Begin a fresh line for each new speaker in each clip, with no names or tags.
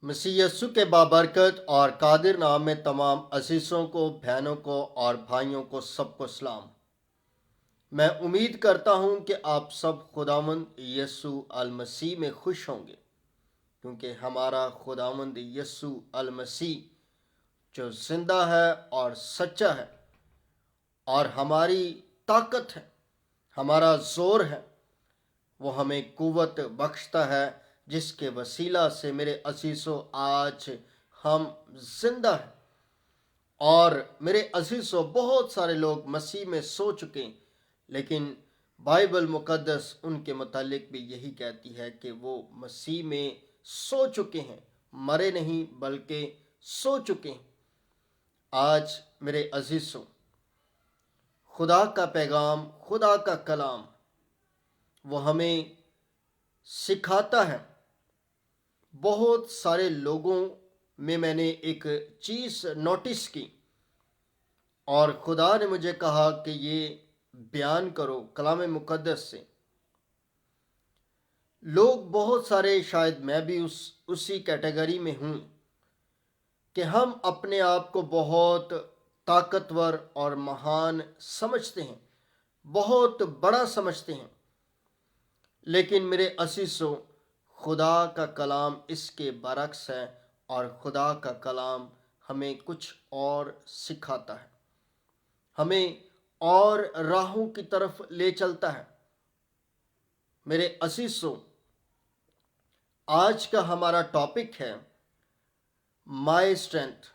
मसीह यस्सु के बाबरकत और कादिर नाम में तमाम असीसों को, बहनों को और भाइयों को सबको सलाम। मैं उम्मीद करता हूं कि आप सब खुदावंद यस्सु अल मसीह में खुश होंगे, क्योंकि हमारा खुदावंद यस्सु अल मसीह जो जिंदा है और सच्चा है और हमारी ताकत है, हमारा जोर है, वो हमें कुव्वत बख्शता है, जिसके वसीला से मेरे असीसों आज हम जिंदा हैं। और मेरे अजीज़ों, बहुत सारे लोग मसीह में सो चुके हैं, लेकिन बाइबल मुकद्दस उनके मुतालिक भी यही कहती है कि वो मसीह में सो चुके हैं, मरे नहीं बल्कि सो चुके हैं। आज मेरे अजीज़ों, खुदा का पैगाम, खुदा का कलाम वो हमें सिखाता है। बहुत सारे लोगों में मैंने एक चीज़ नोटिस की और खुदा ने मुझे कहा कि ये बयान करो कलाम मुकद्दस से। लोग बहुत सारे, शायद मैं भी उसी कैटेगरी में हूँ, कि हम अपने आप को बहुत ताकतवर और महान समझते हैं, बहुत बड़ा समझते हैं। लेकिन मेरे असीसों, खुदा का कलाम इसके बरक्स है और खुदा का कलाम हमें कुछ और सिखाता है, हमें और राहों की तरफ ले चलता है। मेरे असीसों, आज का हमारा टॉपिक है माय स्ट्रेंथ,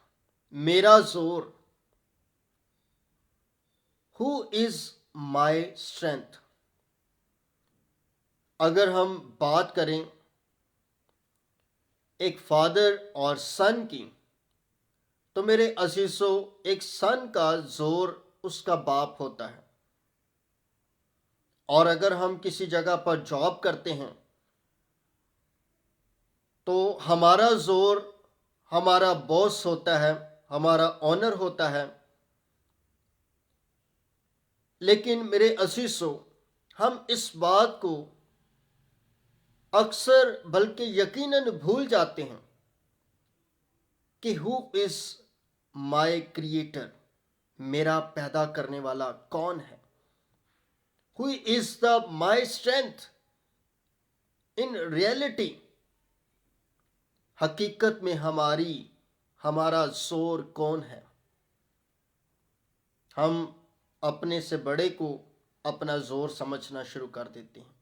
मेरा जोर। Who is my strength? अगर हम बात करें एक फादर और सन की, तो मेरे अजीजों, एक सन का जोर उसका बाप होता है। और अगर हम किसी जगह पर जॉब करते हैं तो हमारा जोर हमारा बॉस होता है, हमारा ऑनर होता है। लेकिन मेरे अजीजों, हम इस बात को अक्सर बल्कि यकीनन भूल जाते हैं कि हु इज माय क्रिएटर, मेरा पैदा करने वाला कौन है। Who is the my strength in reality. हकीकत में हमारा जोर कौन है। हम अपने से बड़े को अपना जोर समझना शुरू कर देते हैं,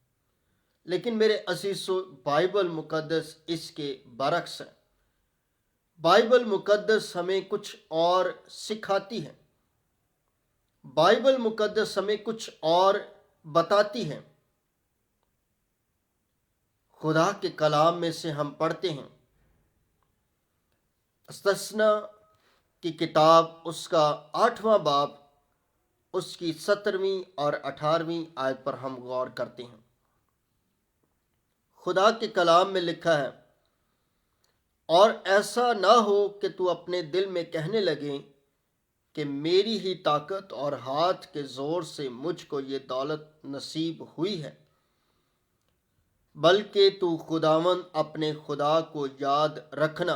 लेकिन मेरे अजीजों, बाइबल मुकद्दस इसके बरक्स है। बाइबल मुकद्दस हमें कुछ और सिखाती है, बाइबल मुकद्दस हमें कुछ और बताती है। खुदा के कलाम में से हम पढ़ते हैं, इस्तस्ना की किताब उसका 8वां बाब, उसकी 17वीं और 18वीं आयत पर हम गौर करते हैं। खुदा के कलाम में लिखा है, और ऐसा ना हो कि तू अपने दिल में कहने लगे कि मेरी ही ताकत और हाथ के जोर से मुझको ये दौलत नसीब हुई है, बल्कि तू खुदावंद अपने खुदा को याद रखना,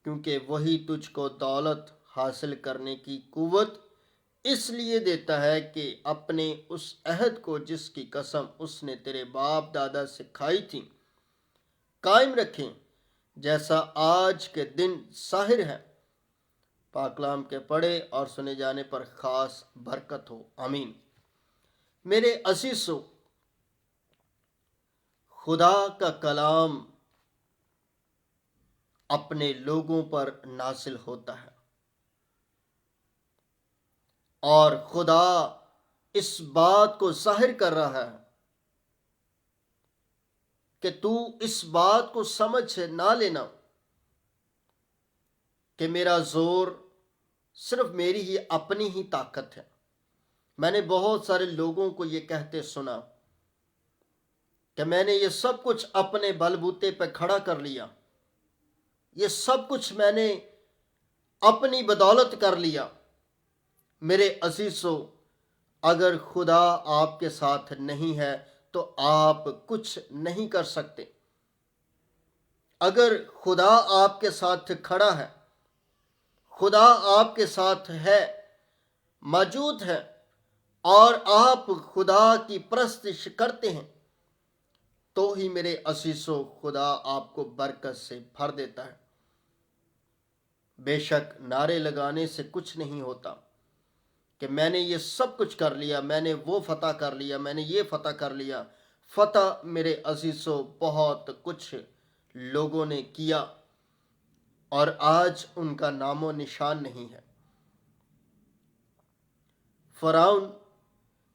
क्योंकि वही तुझको दौलत हासिल करने की कुव्वत इसलिए देता है कि अपने उस अहद को जिसकी कसम उसने तेरे बाप दादा से खाई थी कायम रखें, जैसा आज के दिन साहिर है। पाकलाम के पढ़े और सुने जाने पर खास बरकत हो, आमीन। मेरे असीसों, खुदा का कलाम अपने लोगों पर नासिल होता है और खुदा इस बात को जाहिर कर रहा है कि तू इस बात को समझ ना लेना कि मेरा जोर सिर्फ मेरी ही अपनी ही ताकत है। मैंने बहुत सारे लोगों को ये कहते सुना कि मैंने ये सब कुछ अपने बलबूते पे खड़ा कर लिया, ये सब कुछ मैंने अपनी बदौलत कर लिया। मेरे अजीजों, अगर खुदा आपके साथ नहीं है तो आप कुछ नहीं कर सकते। اگر خدا آپ کے ساتھ کھڑا ہے، خدا آپ کے ساتھ ہے، موجود ہے، اور آپ خدا کی پرستش کرتے ہیں، تو ہی میرے عزیزو خدا آپ کو برکت سے بھر دیتا ہے۔ بے شک نعرے لگانے سے کچھ نہیں ہوتا کہ میں نے یہ سب کچھ کر لیا، میں نے وہ فتح کر لیا، میں نے یہ فتح کر لیا۔ فتح میرے عزیزو بہت کچھ لوگوں نے کیا، اور آج ان کا نام و نشان نہیں ہے۔ فرعون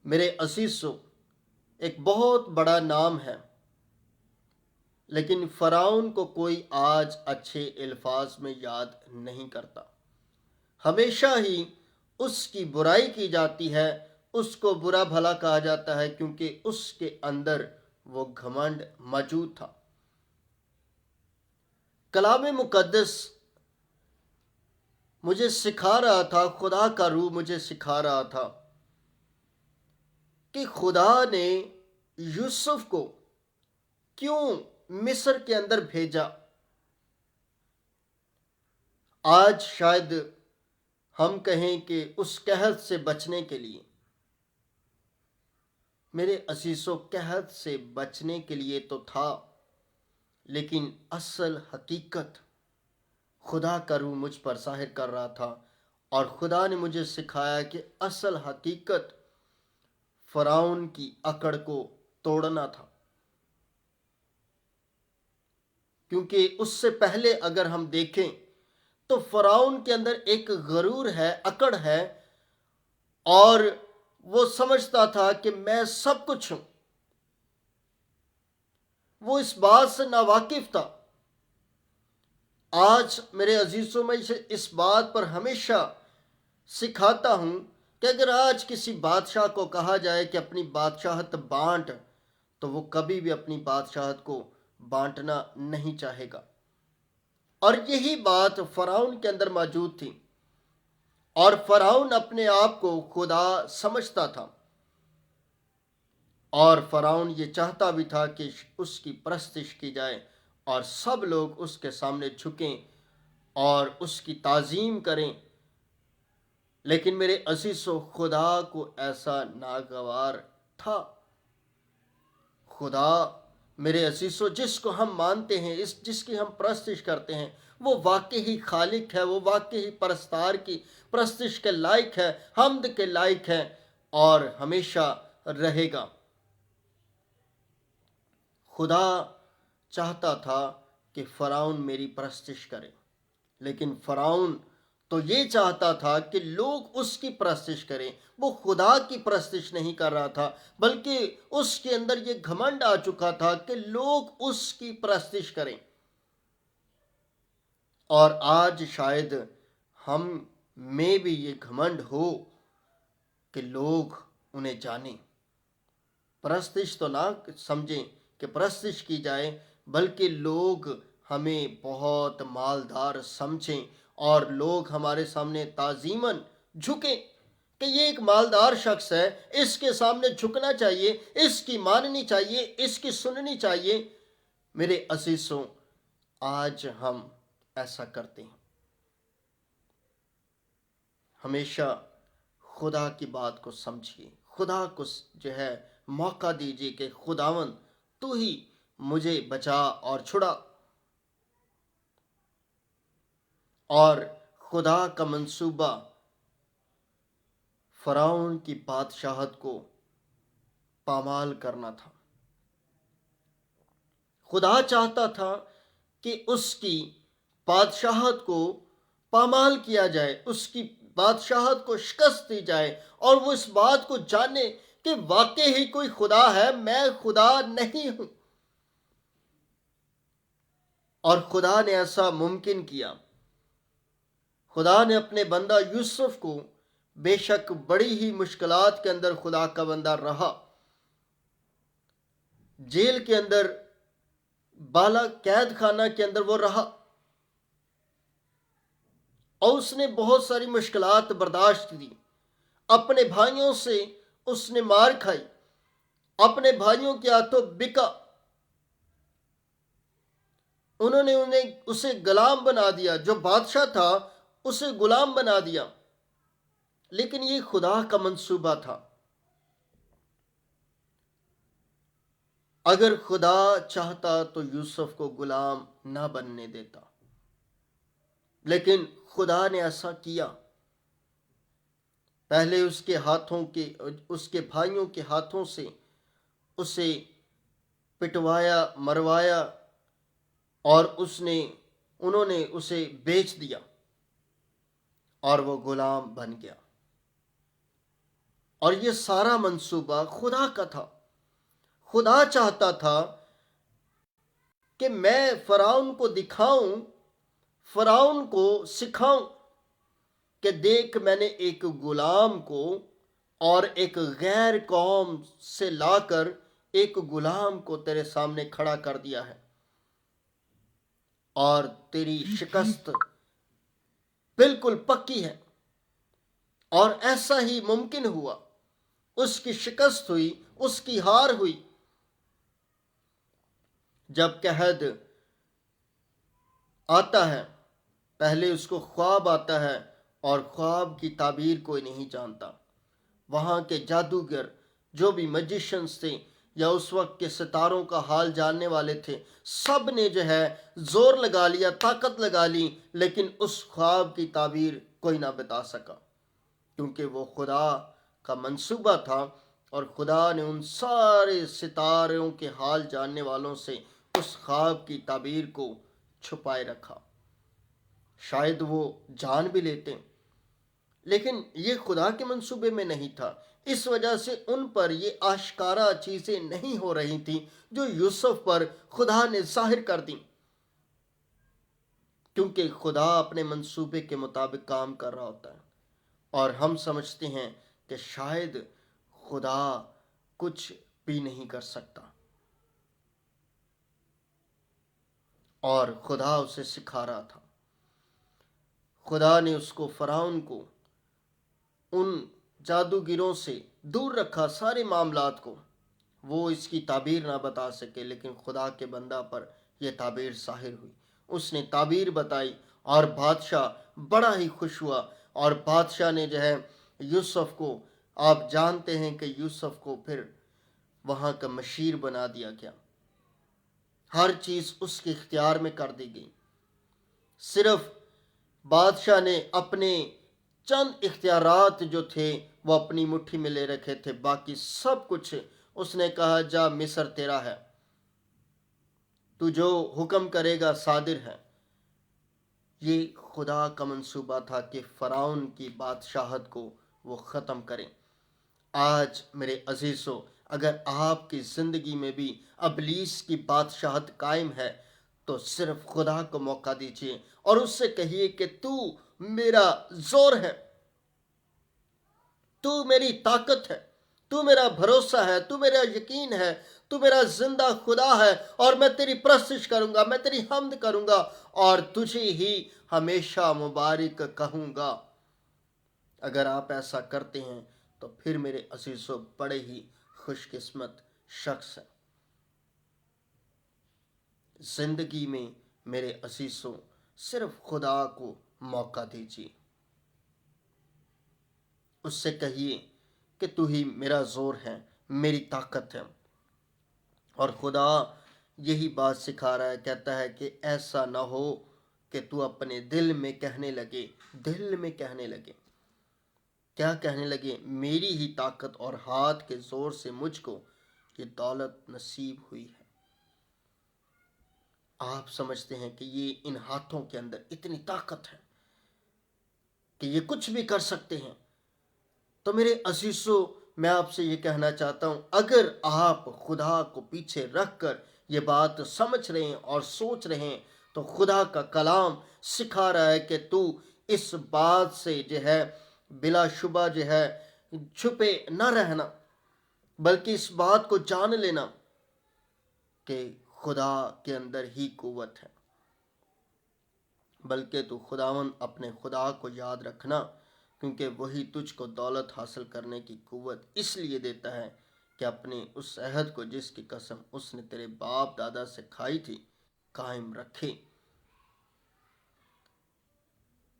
میرے عزیزو ایک بہت بڑا نام ہے، لیکن فرعون کو کوئی آج اچھے الفاظ میں یاد نہیں کرتا۔ ہمیشہ ہی اس کی برائی کی جاتی ہے، اس کو برا بھلا کہا جاتا ہے، کیونکہ اس کے اندر وہ گھمنڈ موجود تھا۔ کلام مقدس مجھے سکھا رہا تھا، خدا کا روح مجھے سکھا رہا تھا کہ خدا نے یوسف کو کیوں مصر کے اندر بھیجا۔ آج شاید ہم کہیں کہ اس قحط سے بچنے کے لیے۔ میرے عزیزو قحط سے بچنے کے لیے تو تھا، لیکن اصل حقیقت خدا کا روح مجھ پر ظاہر کر رہا تھا، اور خدا نے مجھے سکھایا کہ اصل حقیقت فرعون کی اکڑ کو توڑنا تھا۔ کیونکہ اس سے پہلے اگر ہم دیکھیں تو فرعون کے اندر ایک غرور ہے، اکڑ ہے، اور وہ سمجھتا تھا کہ میں سب کچھ ہوں۔ وہ اس بات سے ناواقف تھا۔ آج میرے عزیزوں میں اس بات پر ہمیشہ سکھاتا ہوں کہ اگر آج کسی بادشاہ کو کہا جائے کہ اپنی بادشاہت بانٹ، تو وہ کبھی بھی اپنی بادشاہت کو بانٹنا نہیں چاہے گا۔ اور یہی بات فرعون کے اندر موجود تھی، اور فرعون اپنے آپ کو خدا سمجھتا تھا، اور فرعون یہ چاہتا بھی تھا کہ اس کی پرستش کی جائے اور سب لوگ اس کے سامنے جھکیں اور اس کی تعظیم کریں۔ لیکن میرے عزیزو خدا کو ایسا ناگوار تھا۔ خدا میرے عزیزو جس کو ہم مانتے ہیں، جس کی ہم پرستش کرتے ہیں، وہ واقعی خالق ہے، وہ واقعی پرستار کی پرستش کے لائق ہے، حمد کے لائق ہے، اور ہمیشہ رہے گا۔ خدا چاہتا تھا کہ فرعون میری پرستش کرے، لیکن فرعون تو یہ چاہتا تھا کہ لوگ اس کی پرستش کریں۔ وہ خدا کی پرستش نہیں کر رہا تھا، بلکہ اس کے اندر یہ گھمنڈ آ چکا تھا کہ لوگ اس کی پرستش کریں۔ اور آج شاید ہم میں بھی یہ گھمنڈ ہو کہ لوگ انہیں جانیں۔ پرستش تو نہ سمجھیں کہ پرستش کی جائے، بلکہ لوگ ہمیں بہت مالدار سمجھیں، اور لوگ ہمارے سامنے تعظیماً جھکیں کہ یہ ایک مالدار شخص ہے، اس کے سامنے جھکنا چاہیے، اس کی ماننی چاہیے، اس کی سننی چاہیے۔ میرے عزیزوں، آج ہم ایسا کرتے ہیں۔ ہمیشہ خدا کی بات کو سمجھیے، خدا کو جو ہے موقع دیجیے کہ خداوند تو ہی مجھے بچا اور چھڑا۔ اور خدا کا منصوبہ فرعون کی بادشاہت کو پامال کرنا تھا۔ خدا چاہتا تھا کہ اس کی بادشاہت کو پامال کیا جائے، اس کی بادشاہت کو شکست دی جائے، اور وہ اس بات کو جانے کہ واقعی ہی کوئی خدا ہے، میں خدا نہیں ہوں۔ اور خدا نے ایسا ممکن کیا۔ خدا نے اپنے بندہ یوسف کو، بے شک بڑی ہی مشکلات کے اندر خدا کا بندہ رہا، جیل کے اندر، بالا قید خانہ کے اندر وہ رہا، اور اس نے بہت ساری مشکلات برداشت کی۔ اپنے بھائیوں سے اس نے مار کھائی، اپنے بھائیوں کے ہاتھوں بکا، انہوں نے اسے غلام بنا دیا، جو بادشاہ تھا اسے غلام بنا دیا، لیکن یہ خدا کا منصوبہ تھا۔ اگر خدا چاہتا تو یوسف کو غلام نہ بننے دیتا، لیکن خدا نے ایسا کیا۔ پہلے اس کے بھائیوں کے ہاتھوں سے اسے پٹوایا، مروایا، اور انہوں نے اسے بیچ دیا اور وہ غلام بن گیا۔ اور یہ سارا منصوبہ خدا کا تھا۔ خدا چاہتا تھا کہ میں فرعون کو دکھاؤں، فرعون کو سکھاؤں کہ دیکھ، میں نے ایک غلام کو اور ایک غیر قوم سے لا کر ایک غلام کو تیرے سامنے کھڑا کر دیا ہے، اور تیری شکست بالکل پکی ہے۔ اور ایسا ہی ممکن ہوا، اس کی شکست ہوئی، اس کی ہار ہوئی۔ جب قحط آتا ہے، پہلے اس کو خواب آتا ہے، اور خواب کی تعبیر کوئی نہیں جانتا۔ وہاں کے جادوگر، جو بھی میجیشنز تھے یا اس وقت کے ستاروں کا حال جاننے والے تھے، سب نے جو ہے زور لگا لیا، طاقت لگا لی، لیکن اس خواب کی تعبیر کوئی نہ بتا سکا، کیونکہ وہ خدا کا منصوبہ تھا، اور خدا نے ان سارے ستاروں کے حال جاننے والوں سے اس خواب کی تعبیر کو چھپائے رکھا۔ شاید وہ جان بھی لیتے، لیکن یہ خدا کے منصوبے میں نہیں تھا۔ اس وجہ سے ان پر یہ آشکارا چیزیں نہیں ہو رہی تھیں جو یوسف پر خدا نے ظاہر کر دیں، کیونکہ خدا اپنے منصوبے کے مطابق کام کر رہا ہوتا ہے، اور ہم سمجھتے ہیں کہ شاید خدا کچھ بھی نہیں کر سکتا، اور خدا اسے سکھا رہا تھا۔ خدا نے اس کو، فرعون کو، ان جادوگروں سے دور رکھا، سارے معاملات کو۔ وہ اس کی تعبیر نہ بتا سکے، لیکن خدا کے بندہ پر یہ تعبیر ظاہر ہوئی۔ اس نے تعبیر بتائی، اور بادشاہ بڑا ہی خوش ہوا، اور بادشاہ نے جو ہے یوسف کو، آپ جانتے ہیں کہ یوسف کو پھر وہاں کا مشیر بنا دیا گیا۔ ہر چیز اس کے اختیار میں کر دی گئی۔ صرف بادشاہ نے اپنے چند اختیارات جو تھے وہ اپنی مٹھی میں لے رکھے تھے، باقی سب کچھ اس نے کہا، جا مصر تیرا ہے، تو جو حکم کرے گا صادر ہے۔ یہ خدا کا منصوبہ تھا کہ فرعون کی بادشاہت کو وہ ختم کریں۔ آج میرے عزیزو، اگر آپ کی زندگی میں بھی ابلیس کی بادشاہت قائم ہے، تو صرف خدا کو موقع دیجیے اور اس سے کہیے کہ تو میرا زور ہے، تو میری طاقت ہے، تو میرا بھروسہ ہے، تو میرا یقین ہے، تو میرا زندہ خدا ہے، اور میں تیری پرستش کروں گا، میں تیری حمد کروں گا، اور تجھے ہی ہمیشہ مبارک کہوں گا۔ اگر آپ ایسا کرتے ہیں تو پھر میرے عزیزو بڑے ہی خوش قسمت شخص ہیں۔ زندگی میں میرے عزیزو صرف خدا کو موقع دیجیے، اس سے کہیے کہ تو ہی میرا زور ہے، میری طاقت ہے۔ اور خدا یہی بات سکھا رہا ہے، کہتا ہے کہ ایسا نہ ہو کہ تو اپنے دل میں کہنے لگے، کیا کہنے لگے؟ میری ہی طاقت اور ہاتھ کے زور سے مجھ کو یہ دولت نصیب ہوئی ہے۔ آپ سمجھتے ہیں کہ یہ ان ہاتھوں کے اندر اتنی طاقت ہے کہ یہ کچھ بھی کر سکتے ہیں؟ تو میرے عزیزو، میں آپ سے یہ کہنا چاہتا ہوں، اگر آپ خدا کو پیچھے رکھ کر یہ بات سمجھ رہے ہیں اور سوچ رہے ہیں، تو خدا کا کلام سکھا رہا ہے کہ تو اس بات سے جو ہے بلا شبہ جو ہے چھپے نہ رہنا، بلکہ اس بات کو جان لینا کہ خدا کے اندر ہی قوت ہے۔ بلکہ تو خداوند اپنے خدا کو یاد رکھنا، کیونکہ وہی تجھ کو دولت حاصل کرنے کی قوت اس لیے دیتا ہے کہ اپنے اس عہد کو، جس کی قسم اس نے تیرے باپ دادا سے کھائی تھی، कायम रखे।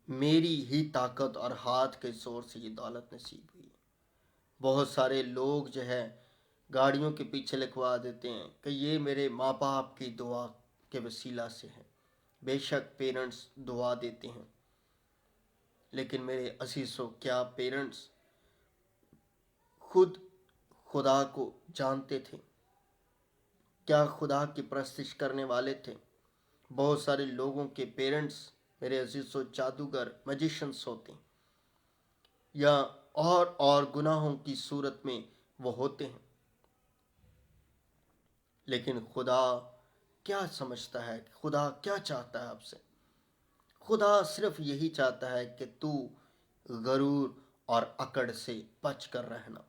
मेरी ही ताकत और हाथ के जोर से ये दौलत नसीब हुई। बहुत सारे लोग जो है गाड़ियों के पीछे लिखवा देते हैं कि ये मेरे माँ बाप की दुआ के वसीला से है। बेशक पेरेंट्स दुआ देते हैं, लेकिन मेरे अजीजों, क्या पेरेंट्स खुद खुदा को जानते थे? क्या खुदा की परस्तिश करने वाले थे? बहुत सारे लोगों के पेरेंट्स मेरे अजीजों जादूगर, मैजिशियंस होते हैं, या और गुनाहों की सूरत में वो होते हैं। लेकिन खुदा क्या समझता है? खुदा क्या चाहता है आपसे? खुदा सिर्फ यही चाहता है कि तू गरूर और अकड़ से बच कर रहना।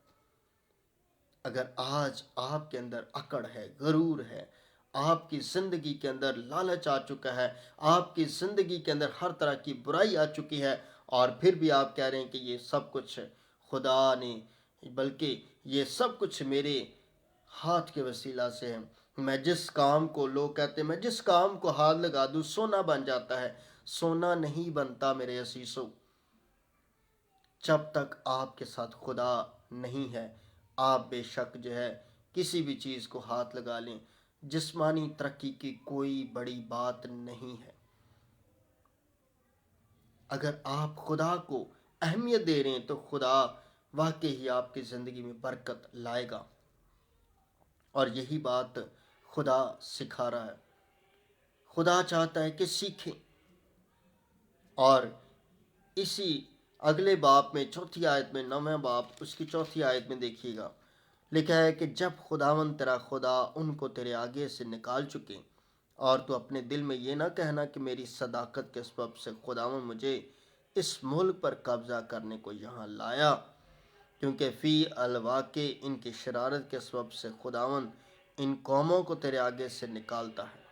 अगर आज आपके अंदर अकड़ है, गरूर है, आपकी जिंदगी के अंदर लालच आ चुका है, आपकी जिंदगी के अंदर हर तरह की बुराई आ चुकी है, और फिर भी आप कह रहे हैं कि ये सब कुछ खुदा ने, बल्कि ये सब कुछ मेरे हाथ के वसीला से है। मैं जिस काम को, लोग कहते हैं मैं जिस काम को हाथ लगा दूं सोना बन जाता है। सोना नहीं बनता मेरे असीसों। जब तक आपके साथ खुदा नहीं है, आप बेशक जो है किसी भी चीज़ को हाथ लगा लें। जिस्मानी तरक्की की कोई बड़ी बात नहीं है। अगर आप खुदा को अहमियत दे रहे हैं तो खुदा वाकई ही आपकी ज़िंदगी में बरकत लाएगा। और यही बात खुदा सिखा रहा है। खुदा चाहता है कि सीखें। और इसी अगले बाप में, चौथी आयत में, 9वें बाप उसकी चौथी आयत में देखिएगा, लिखा है कि जब खुदावन तेरा खुदा उनको तेरे आगे से निकाल चुके, और तू अपने दिल में ये ना कहना कि मेरी सदाकत के सबब से खुदावन मुझे इस मुल्क पर कब्जा करने को यहाँ लाया, क्योंकि फ़ी अलवाक़े इनकी शरारत के सबब से खुदावन इन कौमों को तेरे आगे से निकालता है।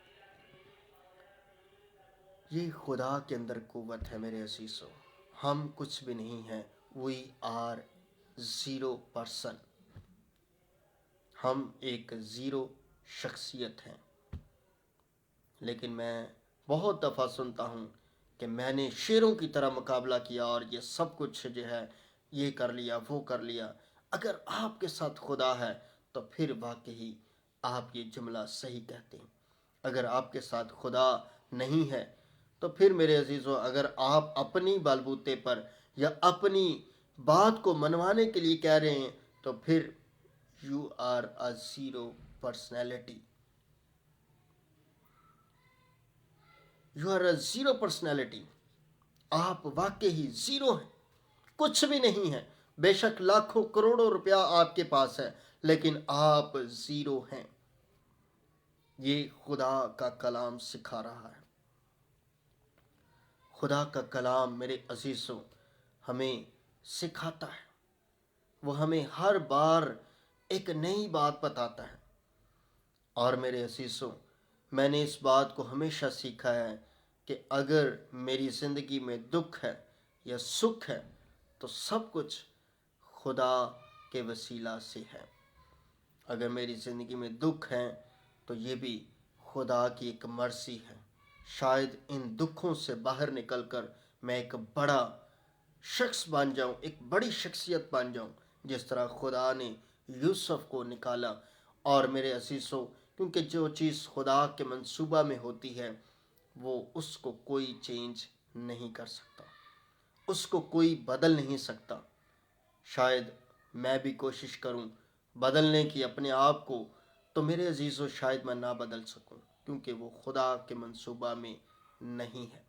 ये खुदा के अंदर कुव्वत है मेरे अजीज़ों। हम कुछ भी नहीं हैं। We are 0%। हम एक ज़ीरो शख्सियत हैं। लेकिन मैं बहुत दफ़ा सुनता हूँ कि मैंने शेरों की तरह मुकाबला किया और ये सब कुछ जो है ये कर लिया, वो कर लिया। अगर आपके साथ खुदा है तो फिर वाकई आप ये जुमला सही कहते हैं। अगर आपके साथ खुदा नहीं है तो फिर मेरे अजीज़ों, अगर आप अपनी बलबूते पर या अपनी बात को मनवाने के लिए कह रहे हैं तो फिर you are a zero personality. You are a zero personality. आप वाकई ही ज़ीरो हैं, कुछ भी नहीं है। बेशक लाखों करोड़ों रुपया आपके पास है, लेकिन आप ज़ीरो हैं। ये खुदा का कलाम सिखा रहा है। खुदा का कलाम मेरे अजीज़ों हमें सिखाता है। वो हमें हर बार एक नई बात बताता है। और मेरे अजीज़ों, मैंने इस बात को हमेशा सीखा है कि अगर मेरी ज़िंदगी में दुख है या सुख है तो सब कुछ खुदा के वसीला से है। अगर मेरी ज़िंदगी में दुख है तो ये भी खुदा की एक मर्ज़ी है। शायद इन दुखों से बाहर निकलकर मैं एक बड़ा शख्स बन जाऊं, एक बड़ी शख्सियत बन जाऊं, जिस तरह खुदा ने यूसुफ को निकाला। और मेरे असीसों, क्योंकि जो चीज़ खुदा के मंसूबा में होती है वो उसको कोई चेंज नहीं कर सकता, उसको कोई बदल नहीं सकता। शायद मैं भी कोशिश करूं बदलने की अपने आप को, तो मेरे अजीज़ों शायद मैं ना बदल सकूं, क्योंकि वो खुदा के मंसूबा में नहीं है।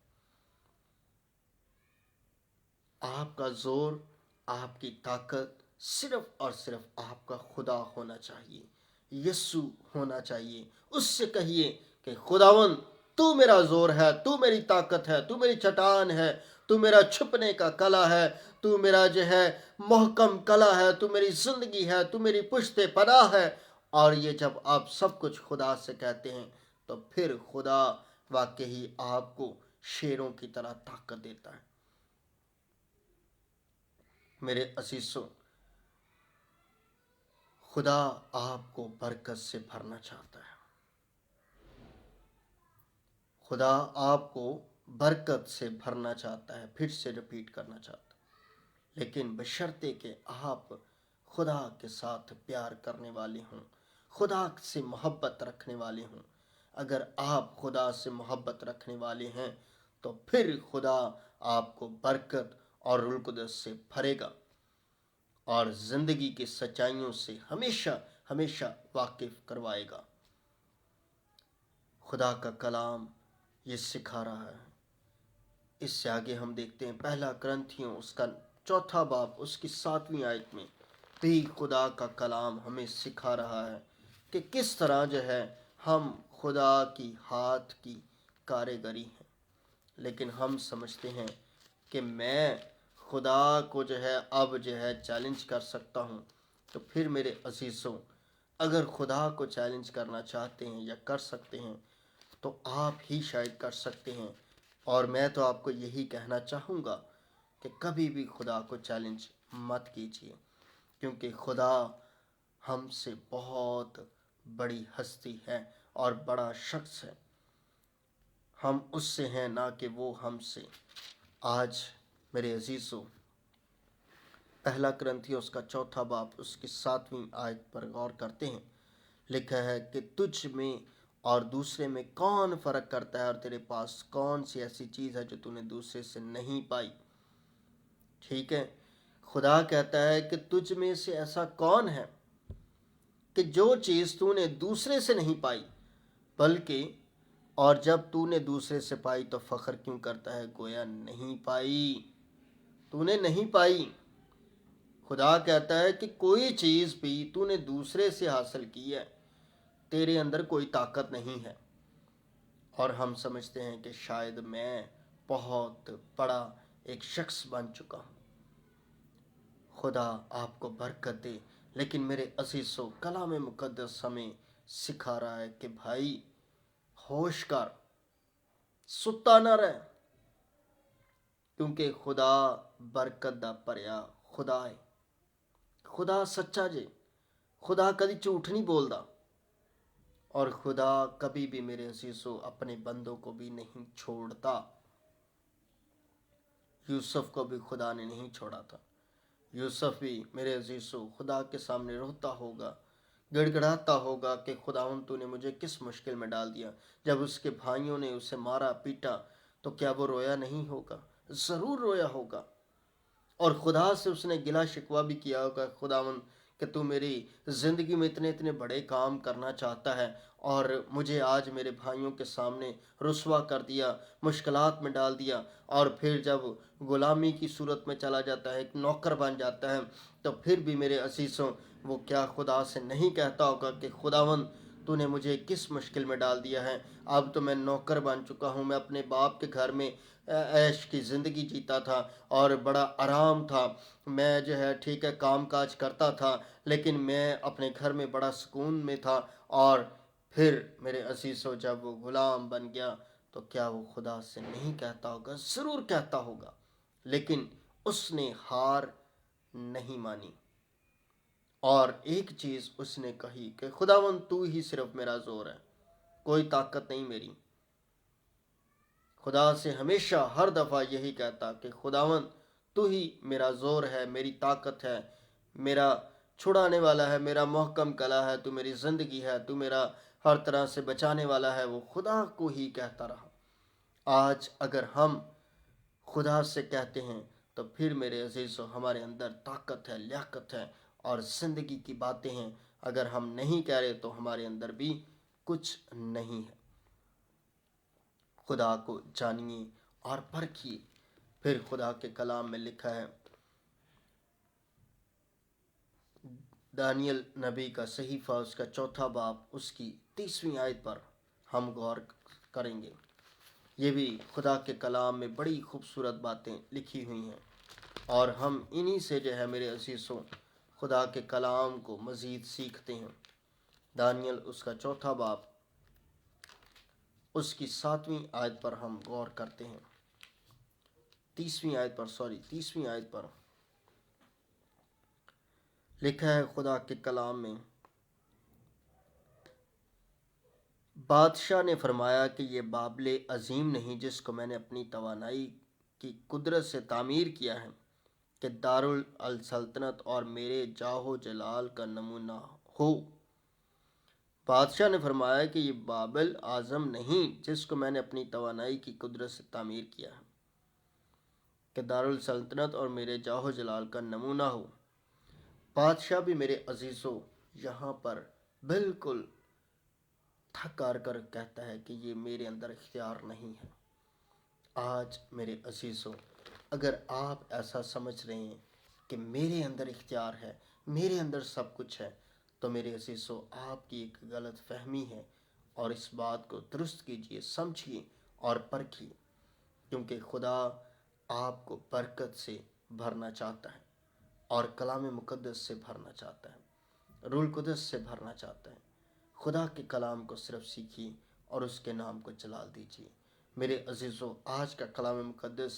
आपका जोर, आपकी ताकत सिर्फ और सिर्फ आपका खुदा होना चाहिए, यीशु होना चाहिए। उससे कहिए कि खुदावन तू मेरा जोर है, तू मेरी ताकत है, तू मेरी चट्टान है, तू मेरा छुपने का कला है, तू मेरा जो है मोहकम कला है, तू मेरी जिंदगी है, तू मेरी पुश्ते पनाह है। और ये जब आप सब कुछ खुदा से कहते हैं तो फिर खुदा वाकई आपको शेरों की तरह ताकत देता है। मेरे असीसों, खुदा आपको बरकत से भरना चाहता है। खुदा आपको बरकत से भरना चाहता है, फिर से रिपीट करना चाहता है, लेकिन बशर्ते कि आप खुदा के साथ प्यार करने वाले हों, खुदा से मोहब्बत रखने वाले हों। अगर आप खुदा से मोहब्बत रखने वाले हैं तो फिर खुदा आपको बरकत और रूह कुदस से भरेगा और ज़िंदगी की सच्चाइयों से हमेशा हमेशा वाकिफ करवाएगा। खुदा का कलाम ये सिखा रहा है। इससे आगे हम देखते हैं पहला करंथियों उसका 4 बाब उसकी 7वीं आयत में भी खुदा का कलाम हमें सिखा रहा है कि किस तरह जो है हम खुदा की हाथ की कारीगरी हैं। लेकिन हम समझते हैं कि मैं खुदा को जो है अब जो है चैलेंज कर सकता हूँ। तो फिर मेरे अजीज़ों, अगर खुदा को चैलेंज करना चाहते हैं या कर सकते हैं तो आप ही शायद कर सकते हैं। और मैं तो आपको यही कहना चाहूँगा कि कभी भी खुदा को चैलेंज मत कीजिए, क्योंकि खुदा हमसे बहुत बड़ी हस्ती है और बड़ा शख्स है। हम उससे हैं ना कि वो हमसे। आज मेरे अजीज़ों, पहला करंथियों उसका 4 बाब उसकी 7वीं आयत पर गौर करते हैं। लिखा है कि तुझ में और दूसरे में कौन फ़र्क करता है और तेरे पास कौन सी ऐसी चीज़ है जो तूने दूसरे से नहीं पाई। ठीक है, खुदा कहता है कि तुझ में से ऐसा कौन है कि जो चीज़ तूने दूसरे से नहीं पाई, बल्कि और जब तूने दूसरे से पाई तो फ़ख्र क्यों करता है, गोया नहीं पाई, तूने नहीं पाई। खुदा कहता है कि कोई चीज़ भी तूने दूसरे से हासिल की है, तेरे अंदर कोई ताकत नहीं है। और हम समझते हैं कि शायद मैं बहुत बड़ा एक शख्स बन चुका हूँ। खुदा आपको बरकत दे। लेकिन मेरे अज़ीज़ों, कलाम मुक़द्दस हमें सिखा रहा है कि भाई होश कर, सुता न रह, क्योंकि खुदा बरकत दा भरिया खुदा है। खुदा सच्चा जे, खुदा कभी झूठ नहीं बोलता। और खुदा कभी भी मेरे अज़ीज़ों अपने बंदों को भी नहीं छोड़ता। यूसुफ को भी खुदा ने नहीं छोड़ा था। यूसुफ भी मेरे अज़ीज़ों खुदा के सामने रोता होगा, गिड़गिड़ाता होगा कि खुदावंद तूने मुझे किस मुश्किल में डाल दिया। जब उसके भाइयों ने उसे मारा पीटा तो क्या वो रोया नहीं होगा? ज़रूर रोया होगा। और खुदा से उसने गिला शिकवा भी किया होगा, खुदावंद कि तू मेरी ज़िंदगी में इतने इतने बड़े काम करना चाहता है और मुझे आज मेरे भाइयों के सामने रुस्वा कर दिया, मुश्किलात में डाल दिया। और फिर जब ग़ुलामी की सूरत में चला जाता है, एक नौकर बन जाता है, तो फिर भी मेरे असीसों वो क्या खुदा से नहीं कहता होगा कि खुदावंद तूने मुझे किस मुश्किल में डाल दिया है। अब तो मैं नौकर बन चुका हूँ, मैं अपने बाप के घर में ऐश की ज़िंदगी जीता था और बड़ा आराम था। मैं जो है ठीक है काम काज करता था, लेकिन मैं अपने घर में बड़ा सुकून में था। और फिर मेरे असीसों जब वो ग़ुलाम बन गया तो क्या वो खुदा से नहीं कहता होगा? ज़रूर कहता होगा। लेकिन उसने हार नहीं मानी और एक चीज़ उसने कही कि खुदावंद तू ही सिर्फ मेरा ज़ोर है, कोई ताकत नहीं मेरी। खुदा से हमेशा हर दफ़ा यही कहता कि खुदावंद तू ही मेरा ज़ोर है, मेरी ताकत है, मेरा छुड़ाने वाला है, मेरा मोहकम कला है, तू मेरी ज़िंदगी है, तू मेरा हर तरह से बचाने वाला है। वो खुदा को ही कहता रहा। आज अगर हम खुदा से कहते हैं तो फिर मेरे अजीज़ों हमारे अंदर ताकत है, लियाकत है और ज़िंदगी की बातें हैं। अगर हम नहीं कह रहे तो हमारे अंदर भी कुछ नहीं है। खुदा को जानिए और परखिए। फिर खुदा के कलाम में लिखा है, दानियल नबी का सहीफ़ा उसका 4 बाब उसकी 30वीं आयत पर हम गौर करेंगे। ये भी खुदा के कलाम में बड़ी खूबसूरत बातें लिखी हुई हैं और हम इन्हीं से जो है मेरे अजीज़ों खुदा के कलाम को मज़ीद सीखते हैं। दानियल उसका 4 बाब उसकी 7वीं आयत पर हम गौर करते हैं। 30वीं आयत पर लिखा है खुदा के कलाम में بادشاہ نے فرمایا کہ یہ بابل عظیم نہیں جس کو میں نے اپنی توانائی کی قدرت سے تعمیر کیا ہے کہ دارالسلطنت اور میرے جاہ و جلال کا نمونہ ہو۔ بادشاہ نے فرمایا کہ یہ بابل اعظم نہیں جس کو میں نے اپنی توانائی کی قدرت سے تعمیر کیا ہے کہ دارالسلطنت اور میرے جاہ و جلال کا نمونہ ہو۔ بادشاہ بھی میرے عزیزوں یہاں پر بالکل تھک ہار کر کہتا ہے کہ یہ میرے اندر اختیار نہیں ہے۔ آج میرے عزیزوں، اگر آپ ایسا سمجھ رہے ہیں کہ میرے اندر اختیار ہے، میرے اندر سب کچھ ہے، تو میرے عزیزوں آپ کی ایک غلط فہمی ہے، اور اس بات کو درست کیجئے، سمجھیے اور پرکھیے، کیونکہ خدا آپ کو برکت سے بھرنا چاہتا ہے اور کلام مقدس سے بھرنا چاہتا ہے، روح القدس سے بھرنا چاہتا ہے۔ خدا کے کلام کو صرف سیکھیے اور اس کے نام کو جلال دیجیے۔ میرے عزیزوں، آج کا کلام مقدس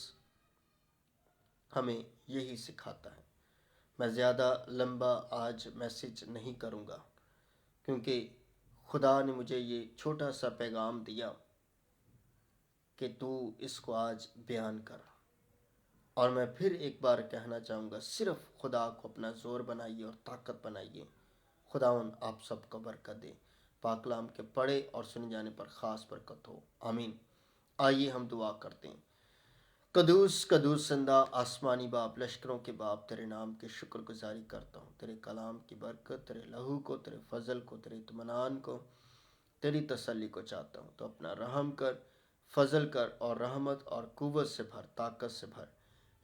ہمیں یہی سکھاتا ہے۔ میں زیادہ لمبا آج میسیج نہیں کروں گا، کیونکہ خدا نے مجھے یہ چھوٹا سا پیغام دیا کہ تو اس کو آج بیان کر، اور میں پھر ایک بار کہنا چاہوں گا، صرف خدا کو اپنا زور بنائیے اور طاقت بنائیے۔ خداوند آپ سب کو برکت دے۔ پاک کلام کے پڑھے اور سنے جانے پر خاص برکت ہو، آمین۔ آئیے ہم دعا کرتے ہیں۔ قدوس قدوس زندہ آسمانی باپ، لشکروں کے باپ، تیرے نام کی شکر گزاری کرتا ہوں، تیرے کلام کی برکت، تیرے لہو کو، تیرے فضل کو، تیرے اطمینان کو، تیری تسلی کو چاہتا ہوں۔ تو اپنا رحم کر، فضل کر، اور رحمت اور قوت سے بھر، طاقت سے بھر۔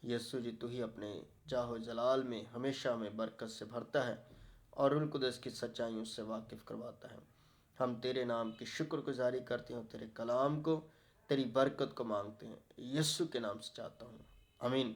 یسوع جی، تو ہی اپنے جاہ و جلال میں ہمیشہ میں برکت سے بھرتا ہے اور روح القدس کی سچائیوں سے واقف کرواتا ہے۔ ہم تیرے نام کی شکر گزاری کرتے ہیں، تیرے کلام کو، تیری برکت کو مانگتے ہیں، یسوع کے نام سے چاہتا ہوں، آمین۔